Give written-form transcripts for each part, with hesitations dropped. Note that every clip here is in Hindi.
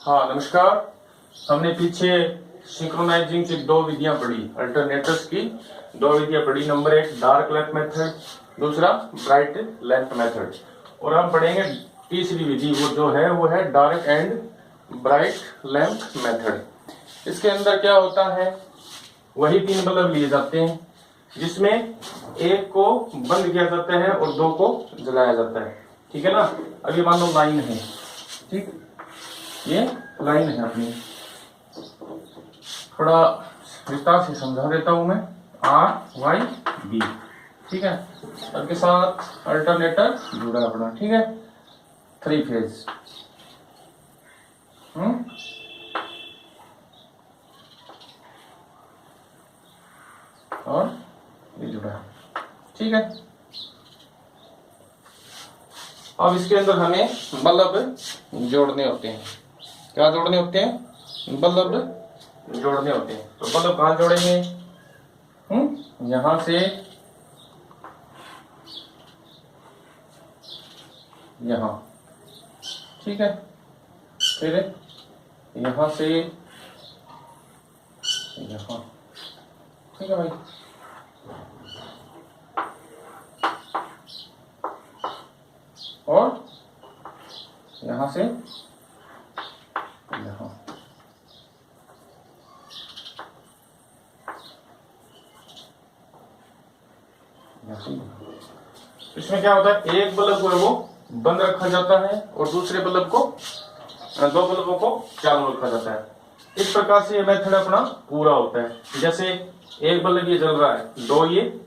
हाँ नमस्कार। हमने पीछे सिंक्रोनाइजिंग की दो विधियां पढ़ी, अल्टरनेटर्स की दो विधियां पढ़ी। नंबर 1 डार्क लैंप मेथड, दूसरा ब्राइट लैंप मेथड। और हम पढ़ेंगे तीसरी विधि, वो है dark and bright lamp method. इसके अंदर क्या होता है, वही 3 बल्ब लिए जाते हैं जिसमें एक को बंद किया जाता है और 2 को जलाया जाता है। ठीक है ना। अब ये मान लो लाइन है, ठीक, ये लाइन है अपनी। थोड़ा विस्तार से समझा देता हूं मैं। RYB, ठीक है। सबके साथ अल्टरनेटर जुड़ा अपना, ठीक है, 3 फेज। और ये जुड़ा है, ठीक है। अब इसके अंदर हमें बल्ब जोड़ने होते हैं। क्या जोड़ने होते हैं? बल्ब जोड़ने होते हैं। तो बल्ब कहाँ जोड़ेंगे? यहां से यहां, ठीक है। फिर यहां से यहां, ठीक है भाई। और यहां से यहां, इसमें क्या होता है, एक बल्ब को है वो बंद रखा जाता है और दूसरे बल्ब को, 2 बल्बों को चालू रखा जाता है। इस प्रकार से ये मेथड अपना पूरा होता है। जैसे एक बल्ब ये जल रहा है, 2 ये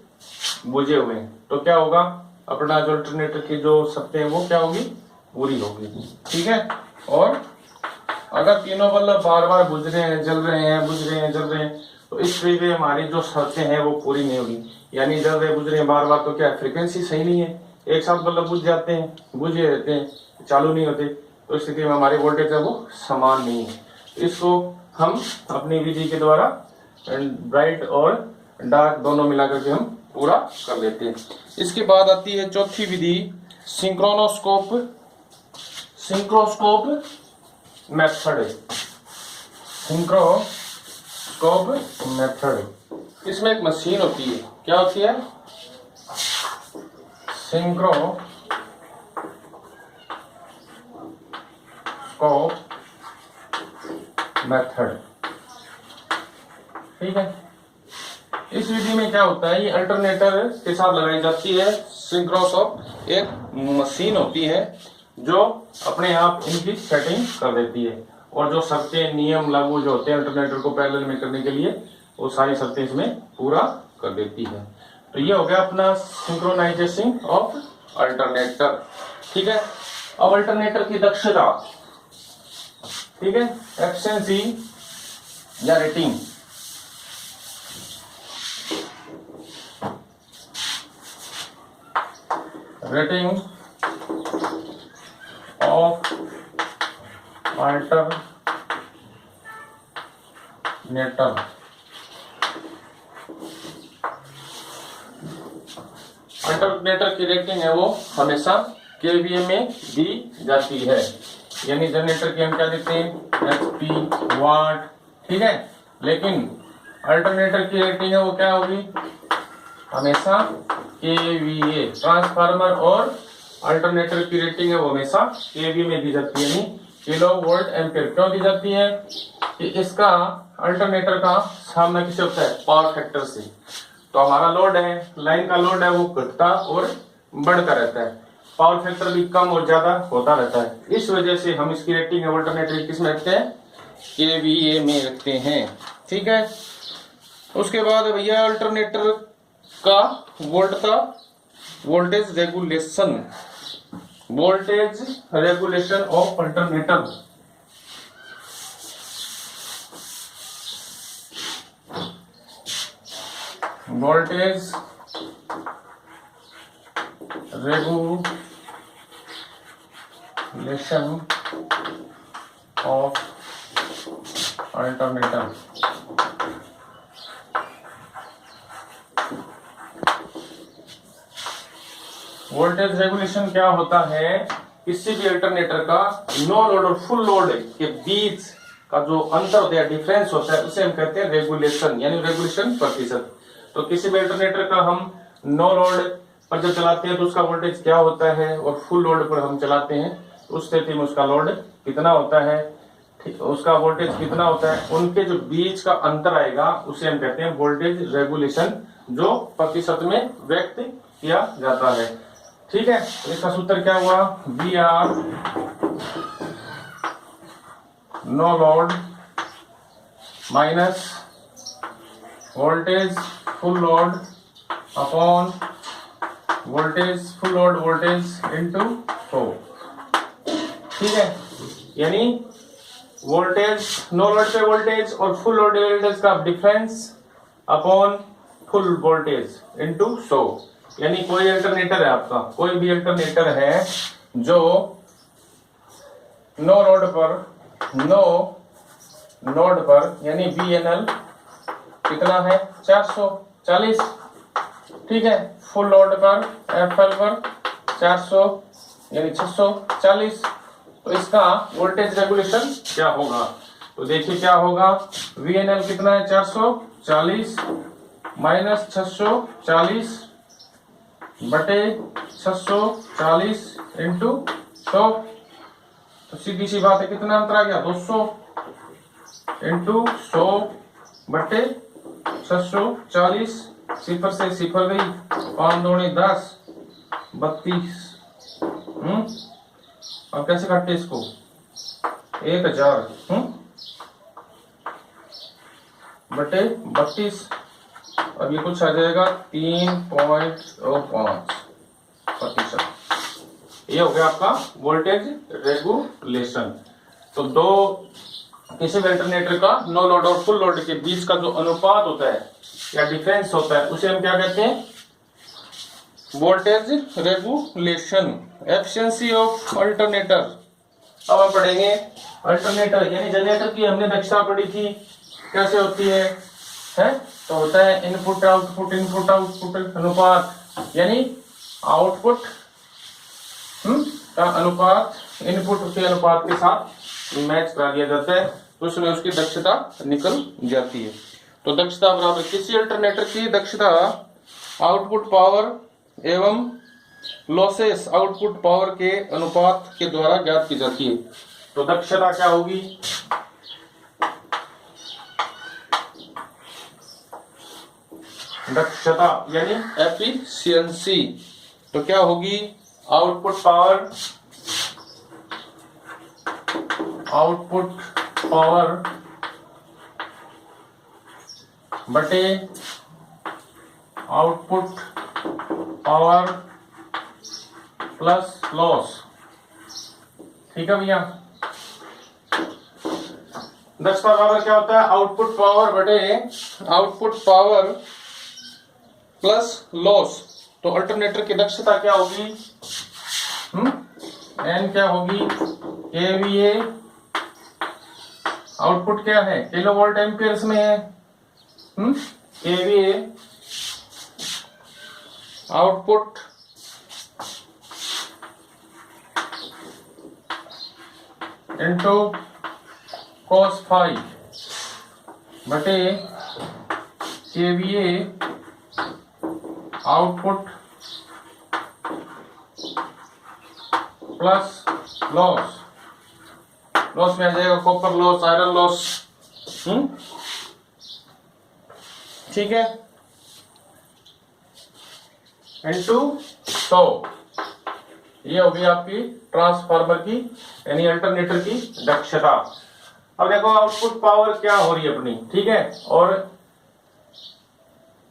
बुझे हुए हैं, तो क्या होगा, अपना जो अल्टरनेटर की जो सत्तें हैं वो क्या होगी, पूरी होगी, ठीक है। और अगर तीनों बल्ब बार बार बुझ रहे हैं, जल रहे हैं, बुझ रहे हैं, जल रहे हैं, तो इस पे हमारी जो शर्तें हैं वो पूरी नहीं होगी। यानी जल रहे बुझ रहे हैं बार बार, तो क्या फ्रीक्वेंसी सही नहीं है। एक साथ बल्ब बुझ जाते हैं, बुझे रहते हैं, चालू नहीं होते, तो इस स्थिति में हमारी वोल्टेज है वो समान नहीं है। इसको हम अपनी विधि के द्वारा ब्राइट और डार्क दोनों मिलाकर के हम पूरा कर लेते हैं। इसके बाद आती है चौथी विधि, सिंक्रोनोस्कोप मेथड। सिंक्रोस्कोप मेथड, इसमें एक मशीन होती है। क्या होती है? सिंक्रोस्कोप मेथड, ठीक है। इस विधि में क्या होता है, ये अल्टरनेटर के साथ लगाई जाती है। सिंक्रोस्कोप एक मशीन होती है जो अपने आप इनकी सेटिंग कर देती है, और जो शर्तें नियम लागू जो होते हैं अल्टरनेटर को पैरेलल में करने के लिए, वो सारी शर्तें इसमें पूरा कर देती है। तो ये हो गया अपना सिंक्रोनाइजेशन ऑफ अल्टरनेटर, ठीक है। अब अल्टरनेटर की दक्षता, ठीक है, एफिशिएंसी या rating. Rating of alternator, alternator की रेटिंग है वो हमेशा केवीए में दी जाती है। यानी जनरेटर की हम क्या देते हैं, एचपी, वाट, ठीक है। लेकिन अल्टरनेटर की रेटिंग है वो क्या होगी, हमेशा केवीए। ट्रांसफार्मर और अल्टरनेटर की रेटिंग है वो हमेशा केवीए में दी जाती है, यानी किलो वोल्ट एम्पियर। क्यों दी जाती है कि इसका अल्टरनेटर का सामना किससे होता है, पावर फैक्टर से। तो हमारा लोड है, लाइन का लोड है, वो घटता और बढ़ता रहता है, पावर फैक्टर भी कम और ज्यादा होता रहता है। इस वजह से हम इसकी रेटिंग अल्टरनेटर किस में रखते हैं, केवीए में रखते हैं, ठीक है। उसके बाद भैया अल्टरनेटर का voltage regulation of alternator. Voltage regulation of alternator. Voltage regulation क्या होता है किसी भी अल्टरनेटर का नो लोड और फुल लोड के बीच का जो अंतर होता है, डिफरेंस होता है, उसे हम कहते हैं रेगुलेशन, यानी रेगुलेशन प्रतिशत। तो किसी भी अल्टरनेटर का हम नो लोड पर जब चलाते हैं तो उसका वोल्टेज क्या होता है, और फुल लोड पर हम चलाते हैं तो उस स्थिति में उसका लोड कितना होता है, उसका वोल्टेज कितना होता है, उनके जो बीच का अंतर आएगा उसे हम कहते हैं वोल्टेज रेगुलेशन, जो प्रतिशत में व्यक्त किया जाता है। ठीक है, तो इसका सूत्र क्या हुआ, V R no load minus voltage full load upon voltage full load voltage into 4। ठीक है, यानी वोल्टेज नो लोड पे वोल्टेज और फुल लोड वोल्टेज का difference upon full voltage into 100। यानी कोई अल्टरनेटर है आपका, कोई भी अल्टरनेटर है जो नो नोड पर यानी VNL कितना है 440। ठीक है, फुल लोड पर FL पर 400 यानी 640। तो इसका वोल्टेज रेगुलेशन क्या होगा, तो देखिए क्या होगा, VNL कितना है 440 माइनस 640 बटे 640 इंटू 100। तो सीधी सी बात है, कितना अंतर आ गया 200 इंटू 100 बटे 640। सिफर से सिफर गई, 5 दूनी 10 32। अब कैसे काटते इसको, 1000 बटे 32। अब ये कुछ आ जाएगा 3.05%। ये हो गया आपका वोल्टेज रेगुलेशन। तो दो किसी भी अल्टरनेटर का नो लोड और फुल लोड के बीच का जो अनुपात होता है या डिफरेंस होता है उसे हम क्या कहते हैं, voltage regulation. Efficiency of alternator. अब हम पढ़ेंगे अल्टरनेटर यानी जनरेटर की हमने दक्षता पढ़ी थी, कैसे होती है तो होता है इनपुट आउटपुट अनुपात, यानी आउटपुट का अनुपात इनपुट के अनुपात के साथ मैच करा दिया जाता है, तो उसमें उसकी दक्षता निकल जाती है। तो दक्षता बराबर किसी अल्टरनेटर की दक्षता आउटपुट पावर एवं लॉसेस आउटपुट पावर के अनुपात के द्वारा ज्ञात की जाती है। तो दक्षता क्या होगी, दक्षता यानी एफिशिएंसी, तो क्या होगी, आउटपुट पावर बटे आउटपुट पावर प्लस लॉस। ठीक है भैया, दक्षता बराबर क्या होता है, आउटपुट पावर बटे आउटपुट पावर प्लस लॉस। तो अल्टरनेटर की दक्षता क्या होगी, एन क्या होगी, केवीए, आउटपुट क्या है किलो वोल्ट एम्पियर्स में है, KVA output into cos phi बटे KVA output plus loss. Loss में आ जाएगा कॉपर लॉस, आयरन लॉस। ठीक है, इनटू 100। ये होगी आपकी ट्रांसफार्मर की यानी अल्टरनेटर की दक्षता। अब देखो आउटपुट पावर क्या हो रही है अपनी, ठीक है, और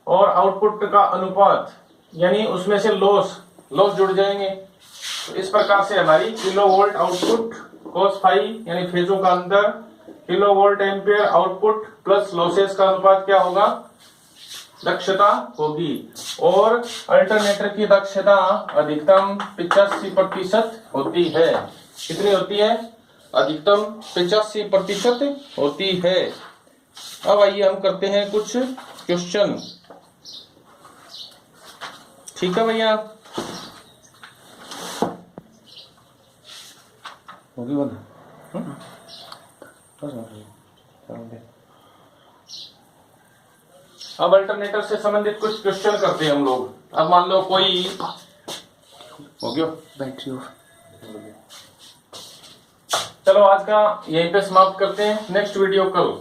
आउटपुट का अनुपात यानी उसमें से लॉस जुड़ जाएंगे। तो इस प्रकार से हमारी kilo volt output cos phi यानी फेजों का अंतर, kilo volt ampere output plus losses का अनुपात क्या होगा, दक्षता होगी। और अल्टरनेटर की दक्षता अधिकतम 85% होती है। कितनी होती है, अधिकतम 85% होती है। अब आइए हम करते हैं कुछ क्वेश्चन। ठीक है भैया, होगी बंद। अब अल्टरनेटर से संबंधित कुछ क्वेश्चन करते हैं हम लोग। अब मान लो कोई हो गया बैटरी ऑफ। चलो आज का यहीं पे समाप्त करते हैं, नेक्स्ट वीडियो कल।